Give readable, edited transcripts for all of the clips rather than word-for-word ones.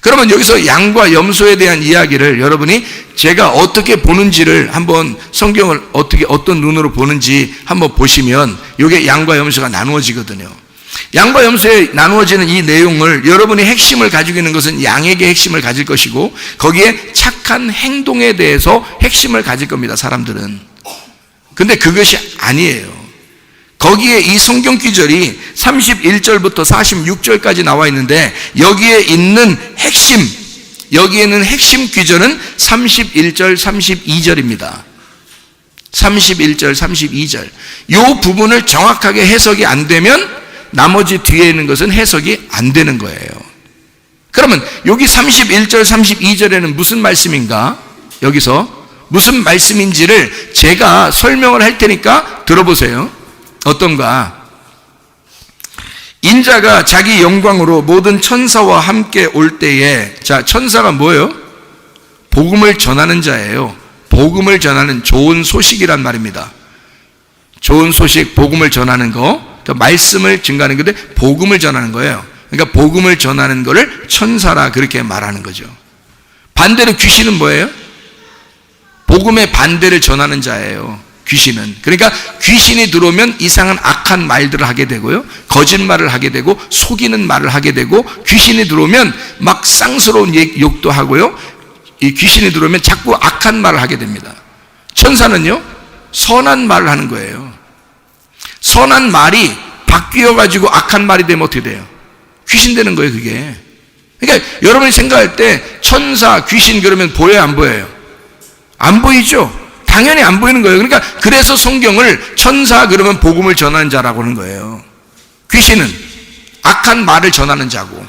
그러면 여기서 양과 염소에 대한 이야기를 여러분이 제가 어떻게 보는지를 한번 성경을 어떤 눈으로 보는지 한번 보시면 이게 양과 염소가 나누어지거든요. 양과 염소에 나누어지는 이 내용을 여러분이 핵심을 가지고 있는 것은 양에게 핵심을 가질 것이고 거기에 착한 행동에 대해서 핵심을 가질 겁니다. 사람들은. 근데 그것이 아니에요. 거기에 이 성경 구절이 31절부터 46절까지 나와 있는데 여기에 있는 여기에는 핵심 구절은 31절, 32절입니다. 31절, 32절. 이 부분을 정확하게 해석이 안 되면 나머지 뒤에 있는 것은 해석이 안 되는 거예요. 그러면 여기 31절, 32절에는 무슨 말씀인가? 여기서 무슨 말씀인지를 제가 설명을 할 테니까 들어보세요. 어떤가? 인자가 자기 영광으로 모든 천사와 함께 올 때에, 자, 천사가 뭐예요? 복음을 전하는 자예요. 복음을 전하는 좋은 소식이란 말입니다. 좋은 소식, 복음을 전하는 거, 그러니까 말씀을 증가하는 건데 복음을 전하는 거예요. 그러니까 복음을 전하는 거를 천사라 그렇게 말하는 거죠. 반대로 귀신은 뭐예요? 복음의 반대를 전하는 자예요. 귀신은. 그러니까 귀신이 들어오면 이상한 악한 말들을 하게 되고요, 거짓말을 하게 되고 속이는 말을 하게 되고, 귀신이 들어오면 막 쌍스러운 욕도 하고요, 이 귀신이 들어오면 자꾸 악한 말을 하게 됩니다. 천사는요 선한 말을 하는 거예요. 선한 말이 바뀌어가지고 악한 말이 되면 어떻게 돼요? 귀신 되는 거예요. 그게. 그러니까 여러분이 생각할 때 천사, 귀신 그러면 보여요 안 보여요? 안 보이죠? 당연히 안 보이는 거예요. 그러니까 그래서 성경을 천사 그러면 복음을 전하는 자라고 하는 거예요. 귀신은 악한 말을 전하는 자고.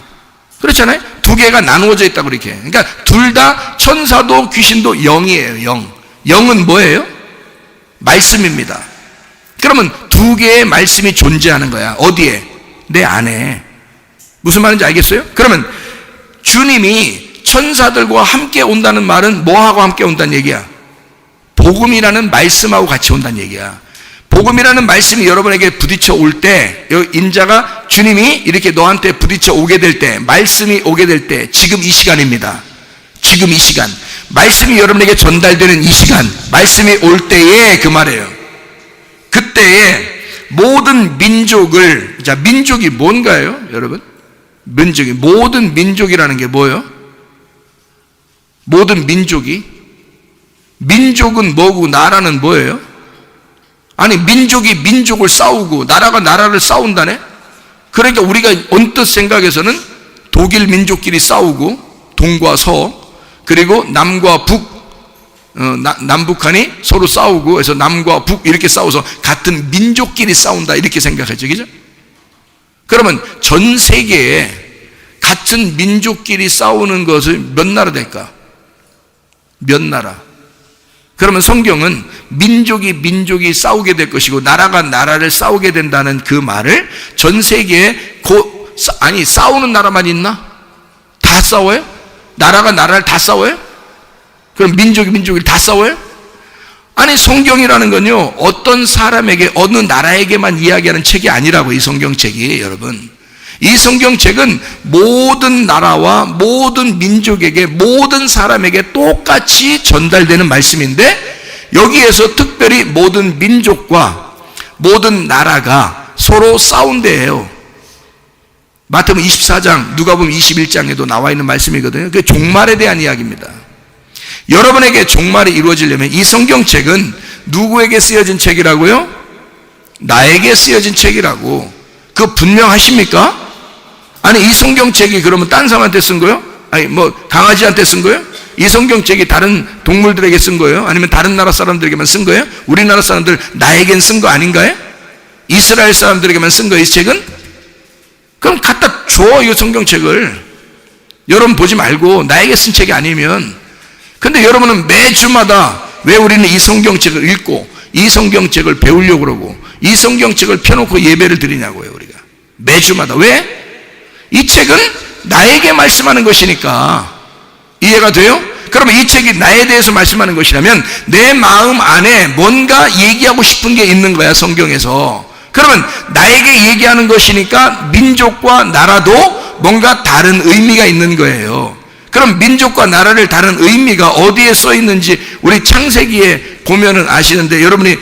그렇잖아요? 두 개가 나누어져 있다고 그렇게. 그러니까 둘 다 천사도 귀신도 영이에요. 영. 영은 뭐예요? 말씀입니다. 그러면 두 개의 말씀이 존재하는 거야. 어디에? 내 안에. 무슨 말인지 알겠어요? 그러면 주님이 천사들과 함께 온다는 말은 뭐하고 함께 온다는 얘기야? 복음이라는 말씀하고 같이 온다는 얘기야. 복음이라는 말씀이 여러분에게 부딪혀 올 때, 인자가 주님이 이렇게 너한테 부딪혀 오게 될 때, 말씀이 오게 될 때, 지금 이 시간입니다. 지금 이 시간. 말씀이 여러분에게 전달되는 이 시간, 말씀이 올 때에 그 말이에요. 그때에 모든 민족을, 자, 민족이 뭔가요, 여러분? 민족이, 모든 민족이라는 게 뭐예요? 모든 민족이? 민족은 뭐고 나라는 뭐예요? 아니, 민족이 민족을 싸우고 나라가 나라를 싸운다네? 그러니까 우리가 언뜻 생각해서는 독일 민족끼리 싸우고 동과 서, 그리고 남과 북, 남북한이 서로 싸우고 해서 남과 북 이렇게 싸워서 같은 민족끼리 싸운다 이렇게 생각하죠. 그죠? 그러면 전 세계에 같은 민족끼리 싸우는 것은 몇 나라 될까? 몇 나라? 그러면 성경은 민족이 싸우게 될 것이고 나라가 나라를 싸우게 된다는 그 말을 전 세계에 아니 싸우는 나라만 있나? 다 싸워요? 나라가 나라를 다 싸워요? 그럼 민족이 다 싸워요? 아니, 성경이라는 건요 어떤 사람에게 어느 나라에게만 이야기하는 책이 아니라고. 이 성경책이, 여러분, 이 성경책은 모든 나라와 모든 민족에게, 모든 사람에게 똑같이 전달되는 말씀인데 여기에서 특별히 모든 민족과 모든 나라가 서로 싸운대요. 마태복음 24장, 누가복음 21장에도 나와 있는 말씀이거든요. 그게 종말에 대한 이야기입니다. 여러분에게 종말이 이루어지려면 이 성경책은 누구에게 쓰여진 책이라고요? 나에게 쓰여진 책이라고. 그거 분명하십니까? 아니, 이 성경책이 그러면 딴 사람한테 쓴 거예요? 아니, 뭐 강아지한테 쓴 거예요? 이 성경책이 다른 동물들에게 쓴 거예요? 아니면 다른 나라 사람들에게만 쓴 거예요? 우리나라 사람들 나에겐 쓴 거 아닌가요? 이스라엘 사람들에게만 쓴 거예요, 이 책은? 그럼 갖다 줘, 이 성경책을. 여러분 보지 말고, 나에게 쓴 책이 아니면. 근데 여러분은 매주마다 왜 우리는 이 성경책을 읽고 이 성경책을 배우려고 그러고 이 성경책을 펴놓고 예배를 드리냐고요, 우리가. 매주마다. 왜? 이 책은 나에게 말씀하는 것이니까. 이해가 돼요? 그러면 이 책이 나에 대해서 말씀하는 것이라면 내 마음 안에 뭔가 얘기하고 싶은 게 있는 거야, 성경에서. 그러면 나에게 얘기하는 것이니까 민족과 나라도 뭔가 다른 의미가 있는 거예요. 그럼 민족과 나라를 다른 의미가 어디에 써 있는지 우리 창세기에 보면은 아시는데, 여러분이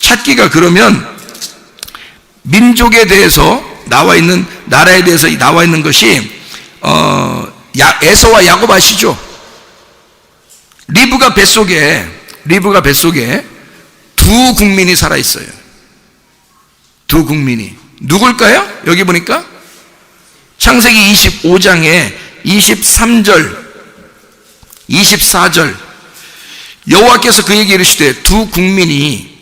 찾기가 그러면 민족에 대해서 나와 있는, 나라에 대해서 나와 있는 것이 에서와 야곱 아시죠? 리브가 뱃속에 두 국민이 살아 있어요. 두 국민이 누굴까요? 여기 보니까 창세기 25장에 23절 24절 여호와께서 그에게 이르시되 두 국민이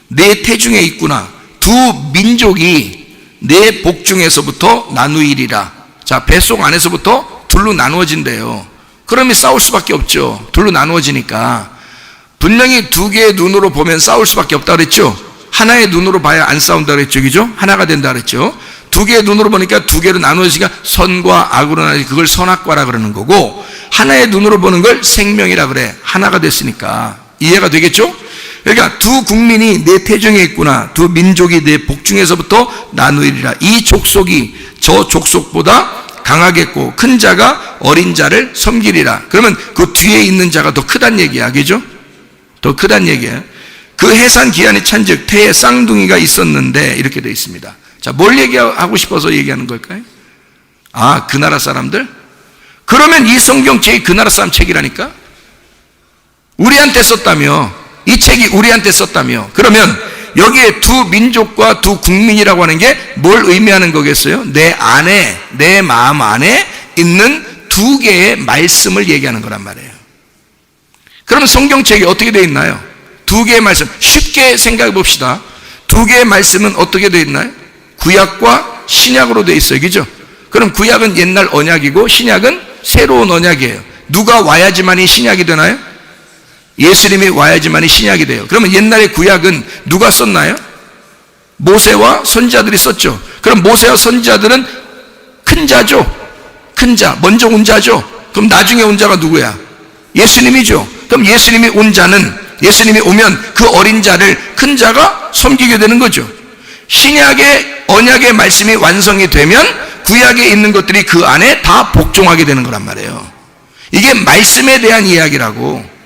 내 태중에 있구나. 두 민족이 내 복중에서부터 나누이리라. 자, 뱃속 안에서부터 둘로 나누어진대요. 그러면 싸울 수밖에 없죠. 둘로 나누어지니까. 분명히 두 개의 눈으로 보면 싸울 수밖에 없다 그랬죠. 하나의 눈으로 봐야 안 싸운다 그랬죠. 그죠? 하나가 된다 그랬죠. 두 개의 눈으로 보니까 두 개로 나누어지니까 선과 악으로 나누어지, 그걸 선악과라 그러는 거고, 하나의 눈으로 보는 걸 생명이라 그래. 하나가 됐으니까. 이해가 되겠죠? 그러니까 두 국민이 내 태중에 있구나. 두 민족이 내 복중에서부터 나누이리라. 이 족속이 저 족속보다 강하겠고 큰 자가 어린 자를 섬기리라. 그러면 그 뒤에 있는 자가 더 크단 얘기야. 그죠? 더 크단 얘기야. 그 해산 기한이 찬즉 태에 쌍둥이가 있었는데, 이렇게 되어 있습니다. 자, 뭘 얘기하고 싶어서 얘기하는 걸까요? 아, 그 나라 사람들? 그러면 이 성경책이 그 나라 사람 책이라니까? 우리한테 썼다며, 이 책이 우리한테 썼다며. 그러면 여기에 두 민족과 두 국민이라고 하는 게 뭘 의미하는 거겠어요? 내 안에, 내 마음 안에 있는 두 개의 말씀을 얘기하는 거란 말이에요. 그러면 성경책이 어떻게 되어 있나요? 두 개의 말씀, 쉽게 생각해 봅시다. 두 개의 말씀은 어떻게 되어 있나요? 구약과 신약으로 되어 있어요. 그죠? 그럼 구약은 옛날 언약이고 신약은 새로운 언약이에요. 누가 와야지만이 신약이 되나요? 예수님이 와야지만이 신약이 돼요. 그러면 옛날의 구약은 누가 썼나요? 모세와 선지자들이 썼죠. 그럼 모세와 선지자들은 큰 자죠. 큰 자, 먼저 온 자죠. 그럼 나중에 온 자가 누구야? 예수님이죠. 그럼 예수님이 온 자는, 예수님이 오면 그 어린 자를 큰 자가 섬기게 되는 거죠. 신약의 언약의 말씀이 완성이 되면 구약에 있는 것들이 그 안에 다 복종하게 되는 거란 말이에요. 이게 말씀에 대한 이야기라고.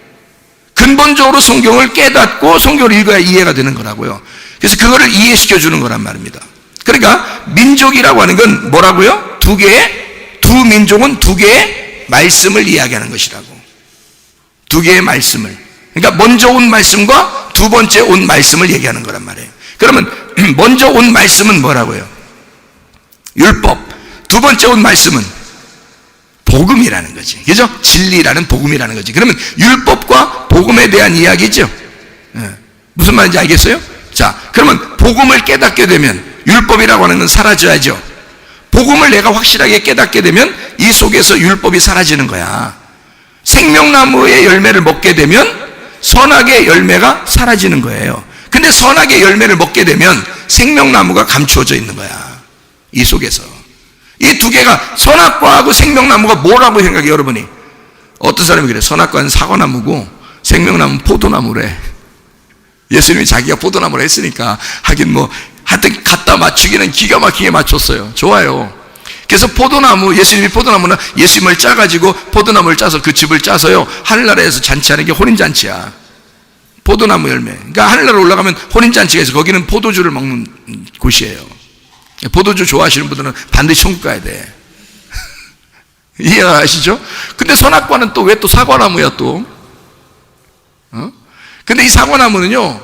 근본적으로 성경을 깨닫고 성경을 읽어야 이해가 되는 거라고요. 그래서 그거를 이해시켜 주는 거란 말입니다. 그러니까 민족이라고 하는 건 뭐라고요? 두 민족은 두 개의 말씀을 이야기하는 것이라고. 두 개의 말씀을. 그러니까 먼저 온 말씀과 두 번째 온 말씀을 얘기하는 거란 말이에요. 그러면 먼저 온 말씀은 뭐라고요? 율법. 두 번째 온 말씀은 복음이라는 거지. 그죠? 진리라는 복음이라는 거지. 그러면 율법과 복음에 대한 이야기죠. 무슨 말인지 알겠어요? 자, 그러면 복음을 깨닫게 되면 율법이라고 하는 건 사라져야죠. 복음을 내가 확실하게 깨닫게 되면 이 속에서 율법이 사라지는 거야. 생명나무의 열매를 먹게 되면 선악의 열매가 사라지는 거예요. 근데 선악의 열매를 먹게 되면 생명나무가 감추어져 있는 거야. 이 속에서. 이 두 개가, 선악과하고 생명나무가 뭐라고 생각해요, 여러분이? 어떤 사람이 그래. 선악과는 사과나무고 생명나무는 포도나무래. 예수님이 자기가 포도나무를 했으니까 하긴 뭐 하여튼 갖다 맞추기는 기가 막히게 맞췄어요. 좋아요. 그래서 포도나무, 예수님이 포도나무는 예수님을 짜가지고 포도나무를 짜서 그 즙을 짜서요 하늘나라에서 잔치하는 게 혼인잔치야. 포도나무 열매. 그러니까 하늘나라 올라가면 혼인잔치가 있어. 거기는 포도주를 먹는 곳이에요. 포도주 좋아하시는 분들은 반드시 천국 가야 돼. 이해하시죠? 근데 선악과는 또 왜 또 사과나무야 또? 근데 이 사과나무는요,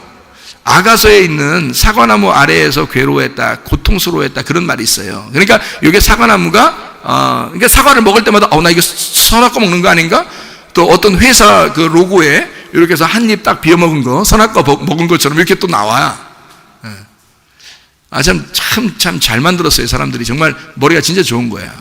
아가서에 있는 사과나무 아래에서 괴로워했다, 고통스러워했다, 그런 말이 있어요. 그러니까 이게 사과나무가, 그러니까 사과를 먹을 때마다, 나 이거 선악과 먹는 거 아닌가? 또 어떤 회사 그 로고에 이렇게 해서 한 입 딱 비워 먹은 거, 선악과 먹은 것처럼 이렇게 또 나와. 참 잘 만들었어요. 사람들이 정말 머리가 진짜 좋은 거야.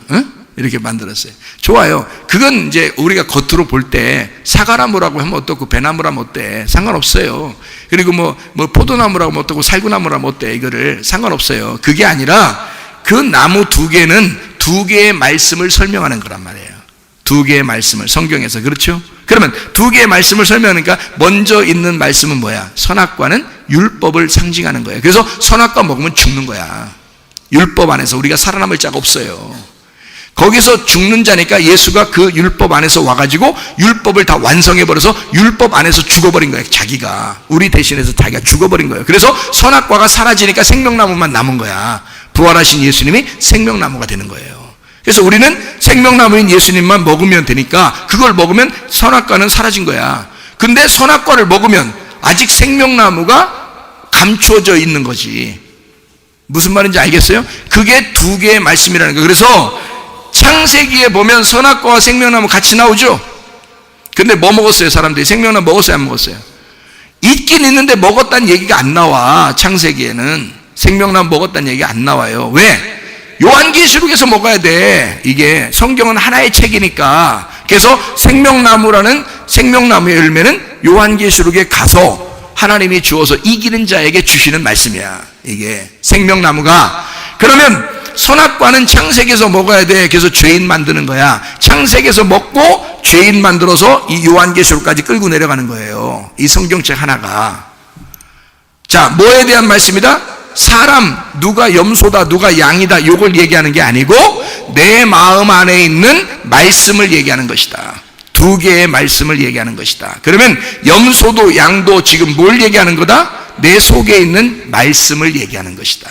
이렇게 만들었어요. 좋아요. 그건 이제 우리가 겉으로 볼 때 사과나무라고 하면 어떻고 배나무라면 어때? 상관없어요. 그리고 뭐 포도나무라고 하면 어떻고 살구나무라면 어때? 이거를 상관없어요. 그게 아니라 그 나무 두 개는 두 개의 말씀을 설명하는 거란 말이에요. 두 개의 말씀을 성경에서. 그렇죠? 그러면 두 개의 말씀을 설명하니까 먼저 있는 말씀은 뭐야? 선악과는 율법을 상징하는 거예요. 그래서 선악과 먹으면 죽는 거야. 율법 안에서 우리가 살아남을 자가 없어요. 거기서 죽는 자니까 예수가 그 율법 안에서 와가지고 율법을 다 완성해버려서 율법 안에서 죽어버린 거예요. 자기가. 우리 대신해서 자기가 죽어버린 거예요. 그래서 선악과가 사라지니까 생명나무만 남은 거야. 부활하신 예수님이 생명나무가 되는 거예요. 그래서 우리는 생명나무인 예수님만 먹으면 되니까 그걸 먹으면 선악과는 사라진 거야. 근데 선악과를 먹으면 아직 생명나무가 감추어져 있는 거지. 무슨 말인지 알겠어요? 그게 두 개의 말씀이라는 거예요. 그래서 창세기에 보면 선악과와 생명나무 같이 나오죠? 근데 뭐 먹었어요? 사람들이 생명나무 먹었어요? 안 먹었어요? 있긴 있는데 먹었다는 얘기가 안 나와. 창세기에는 생명나무 먹었다는 얘기가 안 나와요. 왜? 요한계시록에서 먹어야 돼. 이게 성경은 하나의 책이니까. 그래서 생명나무라는 생명나무의 열매는 요한계시록에 가서 하나님이 주어서 이기는 자에게 주시는 말씀이야. 이게 생명나무가. 그러면 선악과는 창세기에서 먹어야 돼. 그래서 죄인 만드는 거야. 창세기에서 먹고 죄인 만들어서 이 요한계시록까지 끌고 내려가는 거예요. 이 성경책 하나가. 자, 뭐에 대한 말씀이다? 사람, 누가 염소다, 누가 양이다, 요걸 얘기하는 게 아니고 내 마음 안에 있는 말씀을 얘기하는 것이다. 두 개의 말씀을 얘기하는 것이다. 그러면 염소도 양도 지금 뭘 얘기하는 거다? 내 속에 있는 말씀을 얘기하는 것이다.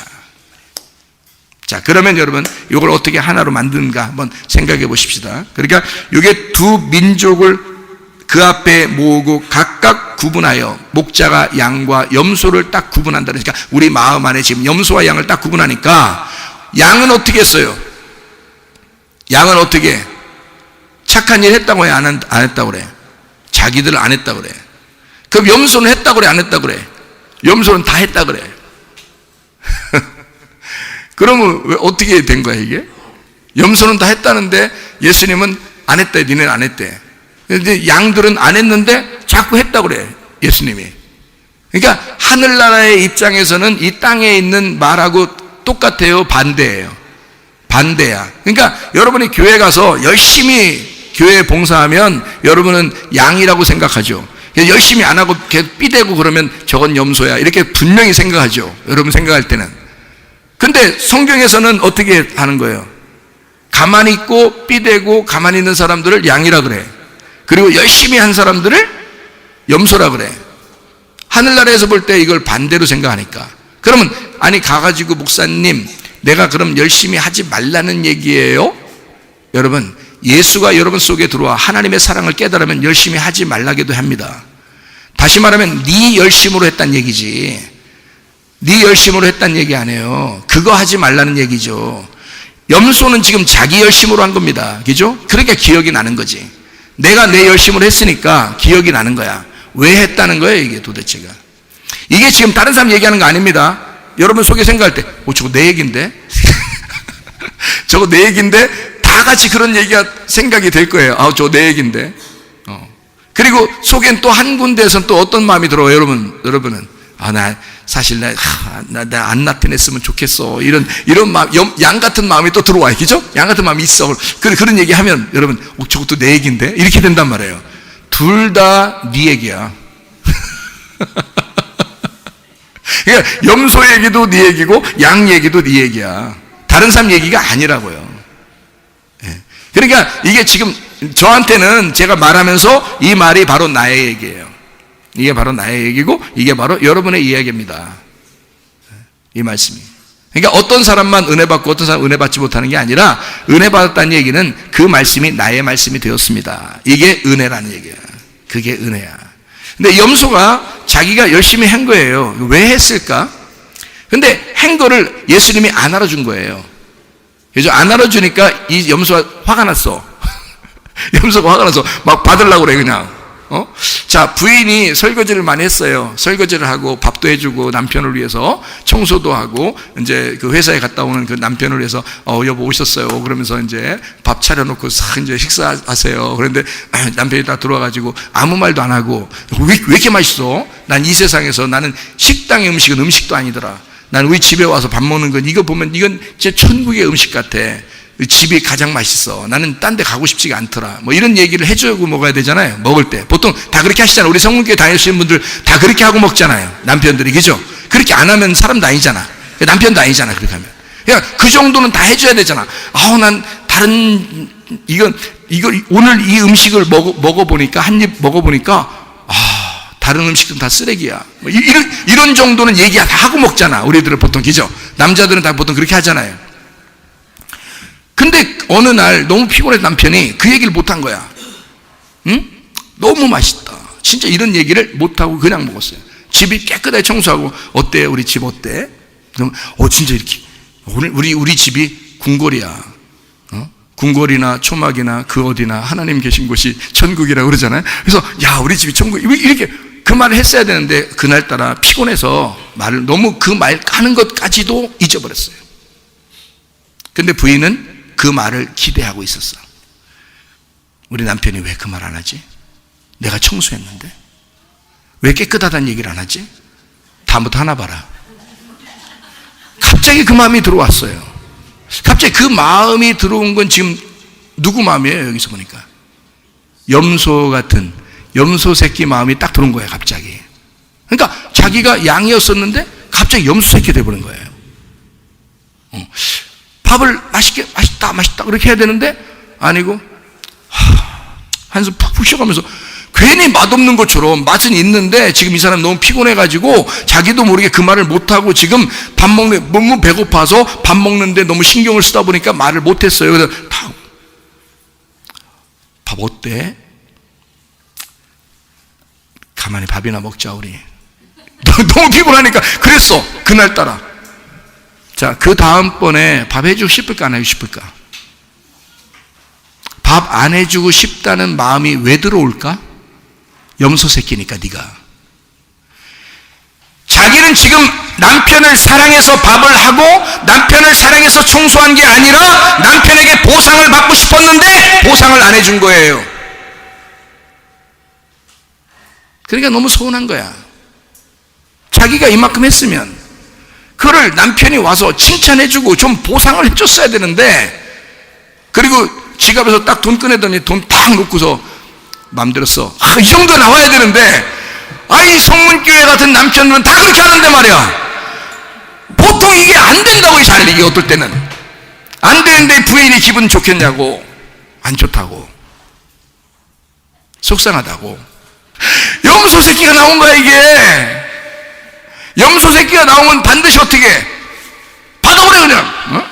자, 그러면 여러분 이걸 어떻게 하나로 만드는가 한번 생각해 보십시다. 그러니까 이게 두 민족을 그 앞에 모으고 각각 구분하여 목자가 양과 염소를 딱 구분한다. 그러니까 우리 마음 안에 지금 염소와 양을 딱 구분하니까 양은 어떻게 했어요? 양은 어떻게? 착한 일 했다고 해? 안 했다고 그래? 자기들 안 했다고 그래. 그럼 염소는 했다고 그래? 안 했다고 그래? 염소는 다 했다고 그래. 그러면 왜 어떻게 된 거야 이게? 염소는 다 했다는데 예수님은 안 했대. 니네는 안 했대. 근데 양들은 안 했는데 자꾸 했다고 그래 예수님이. 그러니까 하늘나라의 입장에서는 이 땅에 있는 말하고 똑같아요? 반대예요? 반대야. 그러니까 여러분이 교회 가서 열심히 교회에 봉사하면 여러분은 양이라고 생각하죠. 열심히 안 하고 계속 삐대고 그러면 저건 염소야 이렇게 분명히 생각하죠. 여러분 생각할 때는. 근데 성경에서는 어떻게 하는 거예요? 가만히 있고 삐대고 가만히 있는 사람들을 양이라 그래. 그리고 열심히 한 사람들을 염소라 그래. 하늘나라에서 볼 때 이걸 반대로 생각하니까. 그러면 아니 가가지고 목사님 내가 그럼 열심히 하지 말라는 얘기예요? 여러분 예수가 여러분 속에 들어와 하나님의 사랑을 깨달으면 열심히 하지 말라기도 합니다. 다시 말하면 네 열심으로 했단 얘기지. 네 열심으로 했단 얘기 아니에요. 그거 하지 말라는 얘기죠. 염소는 지금 자기 열심으로 한 겁니다. 그죠? 그러니까 기억이 나는 거지. 내가 내 열심으로 했으니까 기억이 나는 거야. 왜 했다는 거예요 이게 도대체가. 이게 지금 다른 사람 얘기하는 거 아닙니다. 여러분 속에 생각할 때 저거 내 얘기인데? 저거 내 얘기인데? 다 같이 그런 얘기가 생각이 될 거예요. 저거 내 얘기인데? 그리고 속엔 또 한 군데에서는 또 어떤 마음이 들어요 여러분은? 나 사실 나 안 나타냈으면 좋겠어. 이런 마음, 양 같은 마음이 또 들어와요. 그죠? 양 같은 마음이 있어. 그런 얘기 하면 여러분, 저것도 내 얘기인데? 이렇게 된단 말이에요. 둘 다 네 얘기야. 그러니까 염소 얘기도 네 얘기고, 양 얘기도 네 얘기야. 다른 사람 얘기가 아니라고요. 그러니까 이게 지금 저한테는 제가 말하면서 이 말이 바로 나의 얘기예요. 이게 바로 나의 얘기고 이게 바로 여러분의 이야기입니다. 이 말씀이. 그러니까 어떤 사람만 은혜 받고 어떤 사람 은혜 받지 못하는 게 아니라 은혜 받았다는 얘기는 그 말씀이 나의 말씀이 되었습니다. 이게 은혜라는 얘기야. 그게 은혜야. 근데 염소가 자기가 열심히 한 거예요. 왜 했을까? 근데 한 거를 예수님이 안 알아준 거예요. 그래서 안 알아주니까 이 염소가 화가 났어. 염소가 화가 나서 막 받으려고 그래 그냥. 자, 부인이 설거지를 많이 했어요. 설거지를 하고 밥도 해주고 남편을 위해서 청소도 하고 이제 그 회사에 갔다 오는 그 남편을 위해서 여보 오셨어요. 그러면서 이제 밥 차려놓고 싹 이제 식사하세요. 그런데 남편이 딱 들어와가지고 아무 말도 안 하고 왜 이렇게 맛있어? 난 이 세상에서 나는 식당의 음식은 음식도 아니더라. 난 우리 집에 와서 밥 먹는 건 이거 보면 이건 진짜 천국의 음식 같아. 집이 가장 맛있어. 나는 딴 데 가고 싶지가 않더라. 뭐 이런 얘기를 해주고 먹어야 되잖아요. 먹을 때. 보통 다 그렇게 하시잖아요. 우리 성문교회 다니시는 분들 다 그렇게 하고 먹잖아요. 남편들이. 그죠? 그렇게 안 하면 사람도 아니잖아. 남편도 아니잖아. 그렇게 하면. 그냥 그 정도는 다 해줘야 되잖아. 난 다른, 이걸 오늘 이 음식을 먹어보니까, 한 입 먹어보니까, 다른 음식은 다 쓰레기야. 이런 정도는 얘기 다 하고 먹잖아. 우리들은 보통, 그죠? 남자들은 다 보통 그렇게 하잖아요. 근데 어느 날 너무 피곤해서 남편이 그 얘기를 못 한 거야. 응? 너무 맛있다. 진짜 이런 얘기를 못 하고 그냥 먹었어요. 집이 깨끗하게 청소하고, 어때? 우리 집 어때? 그럼, 진짜 이렇게. 우리 집이 궁궐이야. 궁궐이나 초막이나 그 어디나 하나님 계신 곳이 천국이라고 그러잖아요. 그래서, 야, 우리 집이 천국, 이렇게 그 말을 했어야 되는데, 그날따라 피곤해서 말을 너무 그 말 까는 것까지도 잊어버렸어요. 근데 부인은 그 말을 기대하고 있었어. 우리 남편이 왜 그 말 안 하지? 내가 청소했는데? 왜 깨끗하다는 얘기를 안 하지? 다음부터 하나 봐라. 갑자기 그 마음이 들어왔어요. 갑자기 그 마음이 들어온 건 지금 누구 마음이에요? 여기서 보니까 염소 같은, 염소 새끼 마음이 딱 들어온 거예요. 갑자기. 그러니까 자기가 양이었었는데 갑자기 염소 새끼 돼버린 거예요. 밥을 맛있다 그렇게 해야 되는데 아니고, 한숨 푹푹 쉬어가면서 괜히 맛없는 것처럼, 맛은 있는데 지금 이 사람 너무 피곤해가지고 자기도 모르게 그 말을 못하고, 지금 밥 먹는, 너무 배고파서 밥 먹는데 너무 신경을 쓰다 보니까 말을 못했어요. 그래서 밥 어때? 가만히 밥이나 먹자 우리. 너무 피곤하니까 그랬어. 그날따라. 자, 그 다음번에 밥 해주고 싶을까 안 해주고 싶을까? 밥 안 해주고 싶다는 마음이 왜 들어올까? 염소 새끼니까. 네가 자기는 지금 남편을 사랑해서 밥을 하고 남편을 사랑해서 청소한 게 아니라 남편에게 보상을 받고 싶었는데 보상을 안 해준 거예요. 그러니까 너무 서운한 거야. 자기가 이만큼 했으면 그걸 남편이 와서 칭찬해주고 좀 보상을 해줬어야 되는데, 그리고 지갑에서 딱 돈 꺼내더니 돈 팍 놓고서 맘대로 써. 이 정도 나와야 되는데, 이 성문교회 같은 남편들은 다 그렇게 하는데 말이야. 보통 이게 안 된다고. 잘, 이게 어떨 때는 안 되는데 부인이 기분 좋겠냐고. 안 좋다고, 속상하다고. 염소 새끼가 나온 거야. 이게 염소 새끼가 나오면 반드시 어떻게 받아버려 그냥.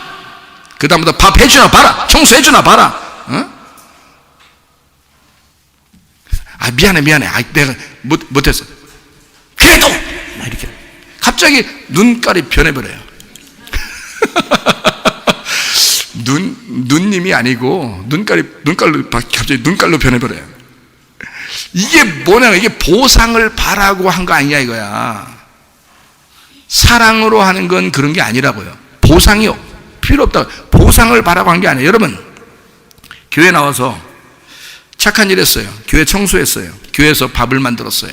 그 다음부터 밥 해주나 봐라, 청소해주나 봐라. 미안해 내가 못했어. 그래도 이렇게 갑자기 눈깔이 변해버려요. 눈님이 아니고 눈깔로 갑자기 눈깔로 변해버려요. 이게 뭐냐, 이게 보상을 바라고 한 거 아니냐 이거야. 사랑으로 하는 건 그런 게 아니라고요. 보상이 필요 없다. 보상을 바라고 한 게 아니에요. 여러분, 교회 나와서 착한 일 했어요. 교회 청소했어요. 교회에서 밥을 만들었어요.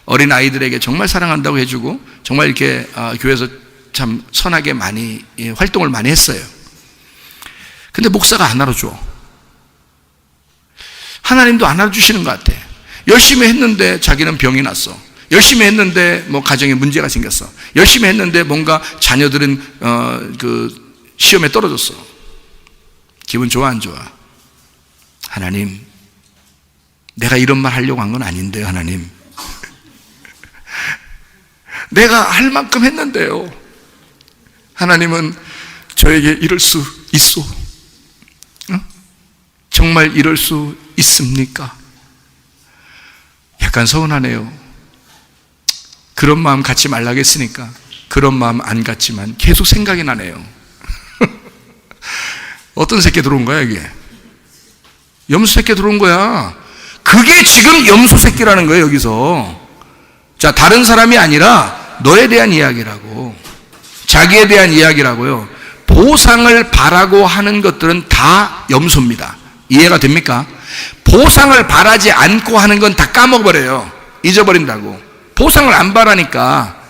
어린 아이들에게 정말 사랑한다고 해주고, 정말 이렇게 교회에서 참 선하게 많이 활동을 많이 했어요. 근데 목사가 안 알아줘. 하나님도 안 알아주시는 것 같아. 열심히 했는데 자기는 병이 났어. 열심히 했는데 뭐 가정에 문제가 생겼어. 열심히 했는데 뭔가 자녀들은 그 시험에 떨어졌어. 기분 좋아 안 좋아? 하나님, 내가 이런 말 하려고 한 건 아닌데요. 하나님, 내가 할 만큼 했는데요. 하나님은 저에게 이럴 수 있어? 정말 이럴 수 있습니까? 약간 서운하네요. 그런 마음 갖지 말라고 했으니까 그런 마음 안 갖지만 계속 생각이 나네요. 어떤 새끼 들어온 거야 이게? 염소 새끼 들어온 거야. 그게 지금 염소 새끼라는 거예요 여기서. 자, 다른 사람이 아니라 너에 대한 이야기라고, 자기에 대한 이야기라고요. 보상을 바라고 하는 것들은 다 염소입니다. 이해가 됩니까? 보상을 바라지 않고 하는 건 다 까먹어버려요. 잊어버린다고. 보상을 안 바라니까.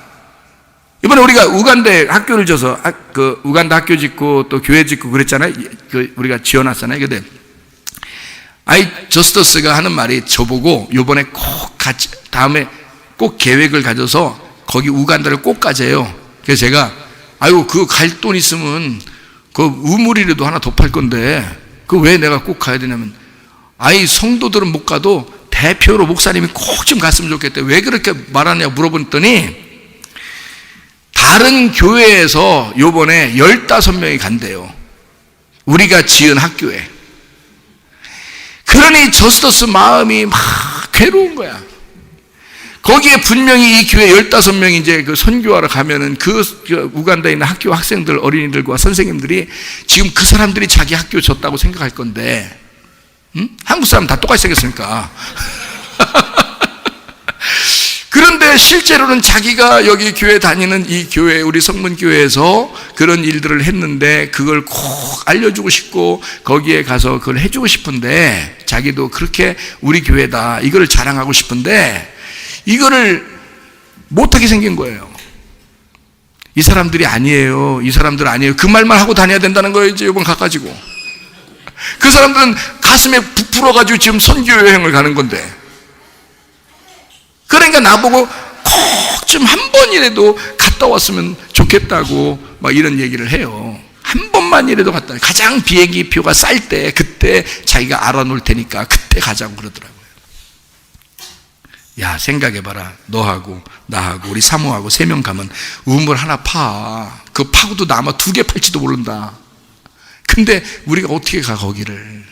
이번에 우리가 우간다에 학교를 줘서 그 우간다 학교 짓고 또 교회 짓고 그랬잖아요. 우리가 지어놨잖아요. 근데 저스터스가 하는 말이 저보고 요번에 꼭 같이 다음에 꼭 계획을 가져서 거기 우간다를 꼭 가재요. 그래서 제가 그거 갈 돈 있으면 그 우물이라도 하나 더 팔 건데 그 왜 내가 꼭 가야 되냐면, 아이 성도들은 못 가도 대표로 목사님이 꼭 좀 갔으면 좋겠대. 왜 그렇게 말하냐 물어봤더니, 다른 교회에서 요번에 15명이 간대요. 우리가 지은 학교에. 그러니 저스터스 마음이 막 괴로운 거야. 거기에 분명히 이 교회 15명이 이제 그 선교하러 가면은 그 우간다에 있는 학교 학생들, 어린이들과 선생님들이 지금 그 사람들이 자기 학교 줬다고 생각할 건데, 응? 한국 사람 다 똑같이 생겼으니까. 그런데 실제로는 자기가 여기 교회 다니는 이 교회, 우리 성문교회에서 그런 일들을 했는데 그걸 꼭 알려주고 싶고 거기에 가서 그걸 해주고 싶은데, 자기도 그렇게 우리 교회다 이걸 자랑하고 싶은데 이거를 못하게 생긴 거예요. 이 사람들이 아니에요. 이 사람들 아니에요. 그 말만 하고 다녀야 된다는 거예요. 이제 이번 가가지고 그 사람들은 가슴에 부풀어가지고 지금 선교 여행을 가는 건데, 그러니까 나보고 꼭 좀 한 번이라도 갔다 왔으면 좋겠다고 막 이런 얘기를 해요. 한 번만이라도 갔다, 가장 비행기 표가 쌀 때 그때 자기가 알아놓을 테니까 그때 가자고 그러더라고요. 야, 생각해봐라. 너하고 나하고 우리 사모하고 3명 가면 우물 하나 파. 그 파고도 나 아마 2개 팔지도 모른다. 근데 우리가 어떻게 가 거기를.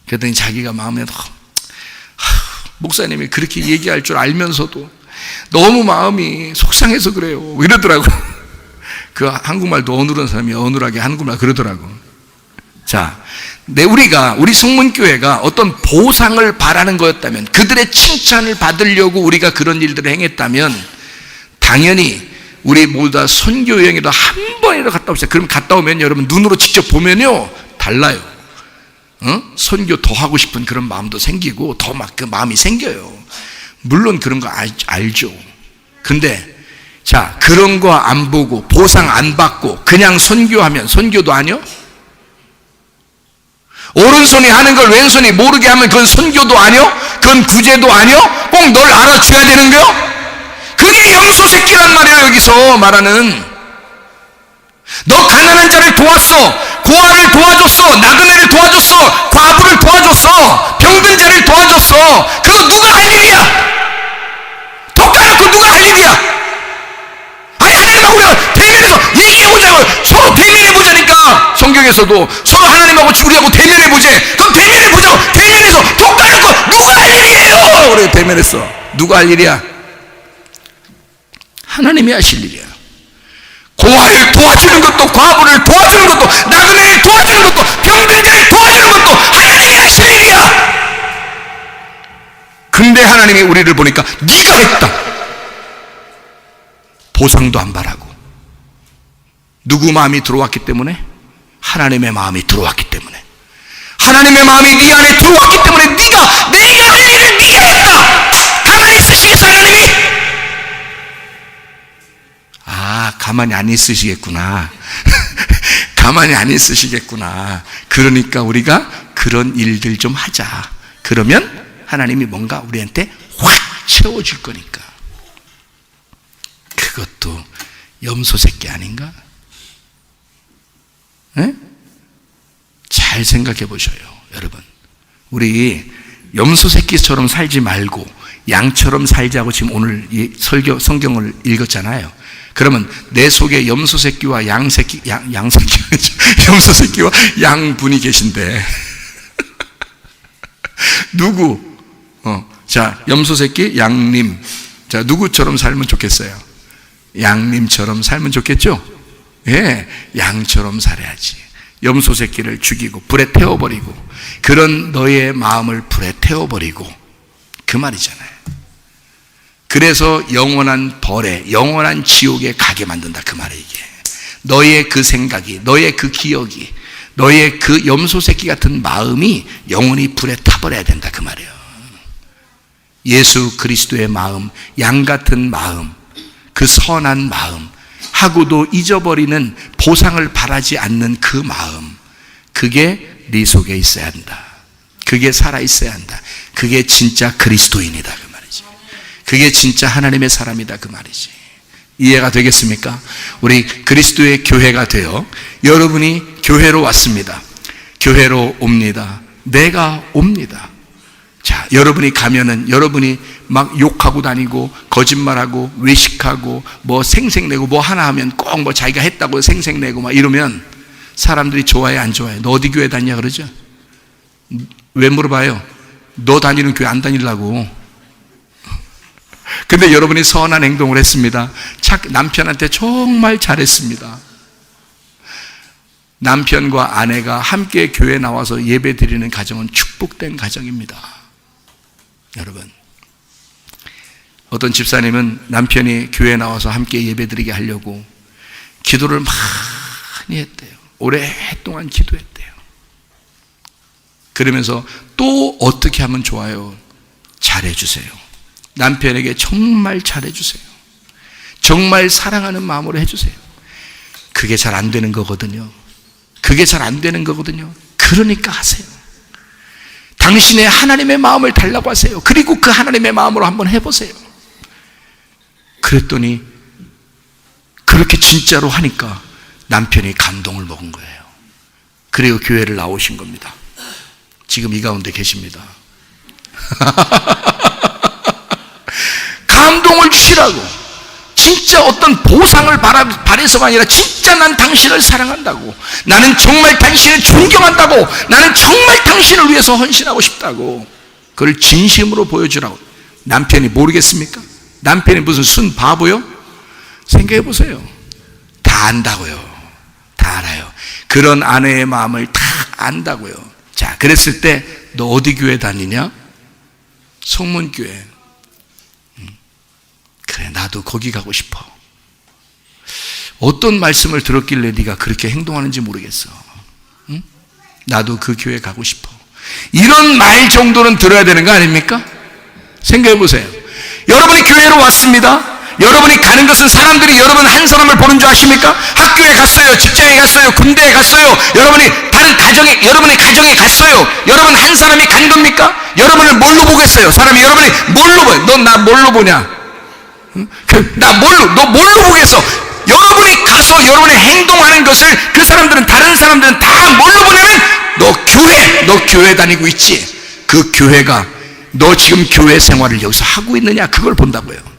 그랬더니 자기가 마음에 목사님이 그렇게 얘기할 줄 알면서도 너무 마음이 속상해서 그래요 이러더라고. 그 한국말도 어눌한 사람이 어눌하게 한국말 그러더라고. 자, 우리 성문교회가 어떤 보상을 바라는 거였다면, 그들의 칭찬을 받으려고 우리가 그런 일들을 행했다면, 당연히 우리 모두 다 선교 여행에도 한 번이라도 갔다 옵시다. 그럼 갔다 오면 여러분 눈으로 직접 보면요 달라요. 선교 더 하고 싶은 그런 마음도 생기고 더 막 그 마음이 생겨요. 물론 그런 거 알죠. 근데 자, 그런 거 안 보고 보상 안 받고 그냥 선교하면 선교도 아니요? 오른손이 하는 걸 왼손이 모르게 하면 그건 선교도 아니요? 그건 구제도 아니요? 꼭 널 알아줘야 되는 거요? 그게 염소 새끼란 말이에요. 여기서 말하는, 너 가난한 자를 도왔어, 고아를 도와줬어, 나그네를 도와줬어, 과부를 도와줬어, 병든 자를 도와줬어. 그거 누가 할 일이야? 더 까놓고 누가 할 일이야? 아니, 하나님하고 우리가 대면해서 얘기해보자고. 서로 대면해보자니까. 성경에서도 서로 하나님하고 우리하고 대면해보자. 그럼 대면해보자고. 대면해서 더 까놓고 누가 할 일이에요? 우리 대면했어. 누가 할 일이야? 하나님이 하실 일이야. 고아를 도와주는 것도, 과부를 도와주는 것도, 나그네를 도와주는 것도, 병든 자를 도와주는 것도 하나님이 하실 일이야. 근데 하나님이 우리를 보니까 네가 했다. 보상도 안 바라고. 누구 마음이 들어왔기 때문에? 하나님의 마음이 들어왔기 때문에. 하나님의 마음이 네 안에 들어왔기 때문에 내가 할 일을 네가 했다. 가만히 있으시겠어 하나님이? 아, 가만히 안 있으시겠구나. 가만히 안 있으시겠구나. 그러니까 우리가 그런 일들 좀 하자. 그러면 하나님이 뭔가 우리한테 확 채워줄 거니까. 그것도 염소 새끼 아닌가? 네? 잘 생각해 보셔요, 여러분. 우리 염소 새끼처럼 살지 말고 양처럼 살자고 지금 오늘 이 성경을 읽었잖아요. 그러면 내 속에 염소 새끼와 양 새끼, 염소 새끼와 양분이 계신데 누구? 자, 염소 새끼, 양님. 자, 누구처럼 살면 좋겠어요? 양님처럼 살면 좋겠죠? 예, 양처럼 살아야지. 염소 새끼를 죽이고 불에 태워버리고, 그런 너의 마음을 불에 태워버리고, 그 말이잖아요. 그래서 영원한 벌에, 영원한 지옥에 가게 만든다, 그 말이에요. 이게 너의 그 생각이, 너의 그 기억이, 너의 그 염소 새끼 같은 마음이 영원히 불에 타버려야 된다, 그 말이에요. 예수 그리스도의 마음, 양 같은 마음, 그 선한 마음, 하고도 잊어버리는, 보상을 바라지 않는 그 마음, 그게 네 속에 있어야 한다. 그게 살아있어야 한다. 그게 진짜 그리스도인이다, 그 말이지. 그게 진짜 하나님의 사람이다, 그 말이지. 이해가 되겠습니까? 우리 그리스도의 교회가 되어 여러분이 교회로 왔습니다. 교회로 옵니다. 내가 옵니다. 자, 여러분이 가면은 여러분이 막 욕하고 다니고 거짓말하고 외식하고 뭐 생색내고 뭐 하나 하면 꼭 뭐 자기가 했다고 생색내고 막 이러면 사람들이 좋아해 안 좋아해? 너 어디 교회 다니냐 그러죠? 왜 물어봐요? 너 다니는 교회 안 다니려고. 근데 여러분이 선한 행동을 했습니다. 남편한테 정말 잘했습니다. 남편과 아내가 함께 교회 나와서 예배 드리는 가정은 축복된 가정입니다. 여러분, 어떤 집사님은 남편이 교회에 나와서 함께 예배 드리게 하려고 기도를 많이 했대요. 오랫동안 기도했대요. 그러면서 또 어떻게 하면 좋아요? 잘해주세요. 남편에게 정말 잘해주세요. 정말 사랑하는 마음으로 해주세요. 그게 잘 안 되는 거거든요. 그게 잘 안 되는 거거든요. 그러니까 하세요. 당신의 하나님의 마음을 달라고 하세요. 그리고 그 하나님의 마음으로 한번 해보세요. 그랬더니 그렇게 진짜로 하니까 남편이 감동을 먹은 거예요. 그리고 교회를 나오신 겁니다. 지금 이 가운데 계십니다. 감동을 주시라고. 진짜 어떤 보상을 바래서가 아니라 진짜 난 당신을 사랑한다고, 나는 정말 당신을 존경한다고, 나는 정말 당신을 위해서 헌신하고 싶다고, 그걸 진심으로 보여주라고. 남편이 모르겠습니까? 남편이 무슨 순 바보요? 생각해 보세요. 다 안다고요. 다 알아요. 그런 아내의 마음을 다 안다고요. 자, 그랬을 때 너 어디 교회 다니냐? 성문교회. 그래, 나도 거기 가고 싶어. 어떤 말씀을 들었길래 네가 그렇게 행동하는지 모르겠어. 응? 나도 그 교회 가고 싶어. 이런 말 정도는 들어야 되는 거 아닙니까? 생각해 보세요. 여러분이 교회로 왔습니다. 여러분이 가는 것은 사람들이 여러분 한 사람을 보는 줄 아십니까? 학교에 갔어요, 직장에 갔어요, 군대에 갔어요, 여러분이 다른 가정에, 여러분의 가정에 갔어요. 여러분 한 사람이 간 겁니까? 여러분을 뭘로 보겠어요? 사람이 여러분이 뭘로 보여? 너 나 뭘로 보냐? 응? 너 뭘로 보겠어? 여러분이 가서 여러분의 행동하는 것을 그 사람들은, 다른 사람들은 다 뭘로 보냐면 너 교회 다니고 있지? 그 교회가 너 지금 교회 생활을 여기서 하고 있느냐, 그걸 본다고요.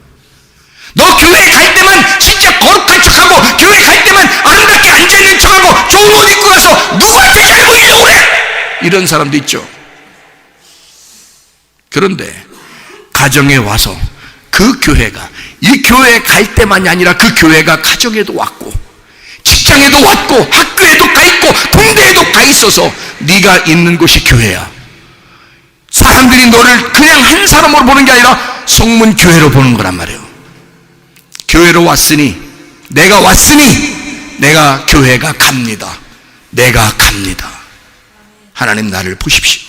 너 교회 갈 때만 진짜 거룩한 척하고, 교회 갈 때만 아름답게 앉아있는 척하고, 좋은 옷 입고 가서 누구한테 잘 보이려고 그래? 이런 사람도 있죠. 그런데 가정에 와서 그 교회가, 이 교회에 갈 때만이 아니라 그 교회가 가정에도 왔고 직장에도 왔고 학교에도 가 있고 군대에도 가 있어서 네가 있는 곳이 교회야. 사람들이 너를 그냥 한 사람으로 보는 게 아니라 성문교회로 보는 거란 말이에요. 교회로 왔으니, 내가 왔으니 내가 교회가 갑니다. 내가 갑니다. 하나님 나를 보십시오.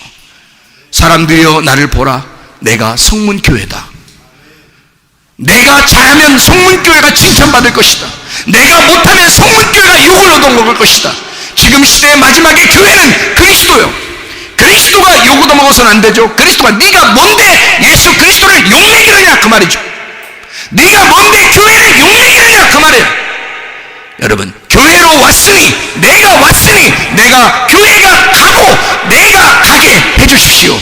사람들이여 나를 보라. 내가 성문교회다. 내가 잘하면 성문교회가 칭찬받을 것이다. 내가 못하면 성문교회가 욕을 얻어먹을 것이다. 지금 시대의 마지막에 교회는 그리스도요. 그리스도가 욕 얻어먹어서는 안 되죠. 그리스도가 네가 뭔데 예수 그리스도를 욕먹이느냐 그 말이죠. 네가 뭔데 교회를 욕먹이느냐 그 말이에요. 여러분, 교회로 왔으니, 내가 왔으니 내가 교회가 가고 내가 가게 해주십시오.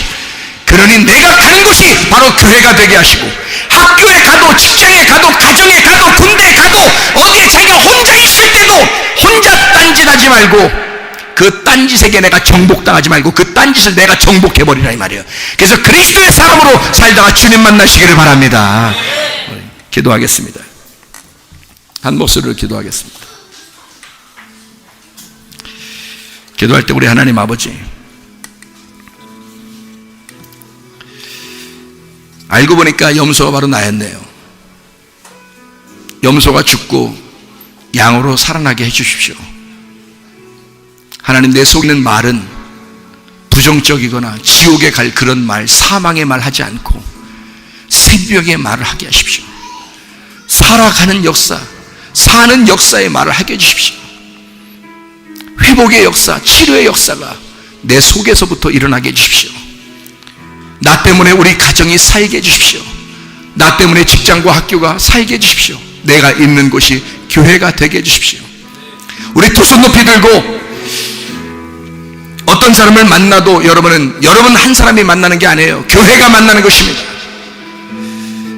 그러니 내가 가는 곳이 바로 교회가 되게 하시고, 학교에 가도 직장에 가도 가정에 가도 군대에 가도 어디에 자기가 혼자 있을 때도 혼자 딴짓하지 말고, 그 딴짓에게 내가 정복당하지 말고 그 딴짓을 내가 정복해버리라 이 말이에요. 그래서 그리스도의 사람으로 살다가 주님 만나시기를 바랍니다. 기도하겠습니다. 한 목소리로 기도하겠습니다. 기도할 때 우리 하나님 아버지, 알고 보니까 염소가 바로 나였네요. 염소가 죽고 양으로 살아나게 해주십시오. 하나님, 내 속에 있는 말은 부정적이거나 지옥에 갈 그런 말, 사망의 말 하지 않고 생명의 말을 하게 하십시오. 살아가는 역사, 사는 역사의 말을 하게 해주십시오. 회복의 역사, 치료의 역사가 내 속에서부터 일어나게 해주십시오. 나 때문에 우리 가정이 살게 해주십시오. 나 때문에 직장과 학교가 살게 해주십시오. 내가 있는 곳이 교회가 되게 해주십시오. 우리 두 손 높이 들고 어떤 사람을 만나도 여러분 한 사람이 만나는 게 아니에요. 교회가 만나는 것입니다.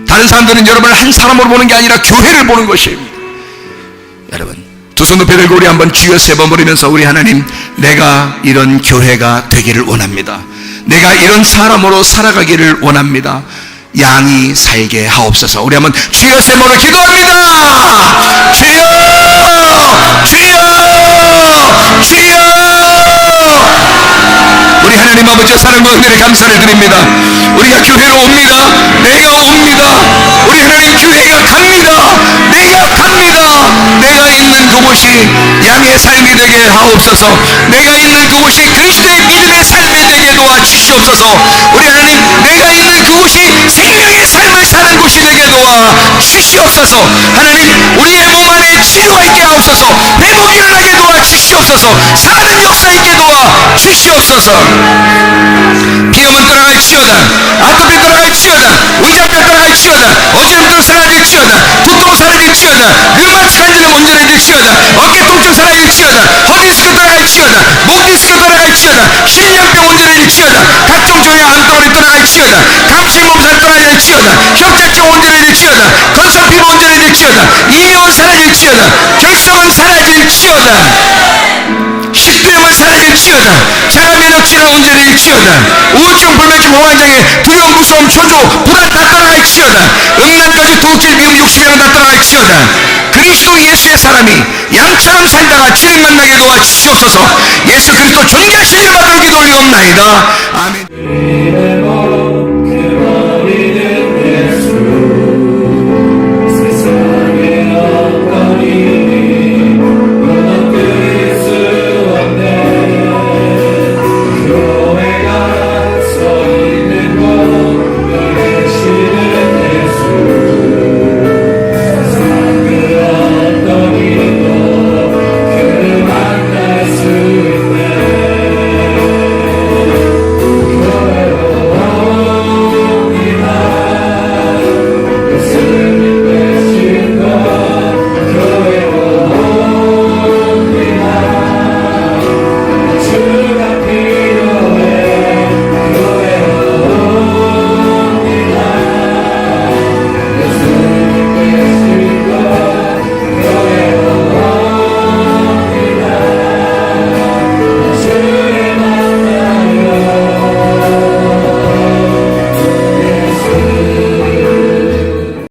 다른 사람들은 여러분을 한 사람으로 보는 게 아니라 교회를 보는 것입니다. 여러분 두 손 높이 들고 우리 한번 주여 세 번 부르면서 우리 하나님, 내가 이런 교회가 되기를 원합니다. 내가 이런 사람으로 살아가기를 원합니다. 양이 살게 하옵소서. 우리 한번 주여 세 번을 기도합니다. 주여, 주여, 주여. 우리 하나님 아버지 사랑과 은혜를 감사를 드립니다. 우리가 교회로 옵니다. 내가 옵니다. 우리 하나님 교회가 갑니다. 내가 갑니다. 내가 있는 그곳이 양의 삶이 되게 하옵소서. 내가 있는 그곳이 그리스도의 믿음의 삶이 되게 도와주시옵소서. 우리 하나님, 내가 있는 그곳이 생명의 삶을 사는 곳이 되게 도와주시옵소서. 하나님, 우리의 몸 안에 치료가 있게 하옵소서. 회복이 일어나게 도와주시옵소서. 사는 역사 있게 도와주시옵소서. 비염은 떠나갈지어다. 아토피 떠나갈지어다. 의장병 떠나갈지어다. 어지럼증 사라질지어다. 두통 사라질지어다. 류마티스 관절염 온전해질지어다. 어깨 통증 사라질지어다. 허디스크 떠나갈지어다. 목디스크 떠나갈지어다. 신장병 온전해질지어다. 각종 종양 암덩어리 떠나갈지어다. 감식 몸살 떠나갈지어다. 협착증 온전해질지어다. 건성 피부 온전해질지어다. 이명은 사라질지어다. 결석은 사라질지어다. 식도염은 사라질지어다. 자가면역질환 온전해질지어다. 우울증, 불면증, 공황장애, 두려움, 무서움, 초조, 불안 다 떠나갈지어다. 음란까지 도둑질, 미움, 욕심이랑 다 떠나갈지어다. 그리스도 예수의 사람이 양처럼 살다가 주님 만나게 도와주시옵소서. 예수 그리스도 존귀하신 이름 받들어 기도 올리옵나이다. 아멘.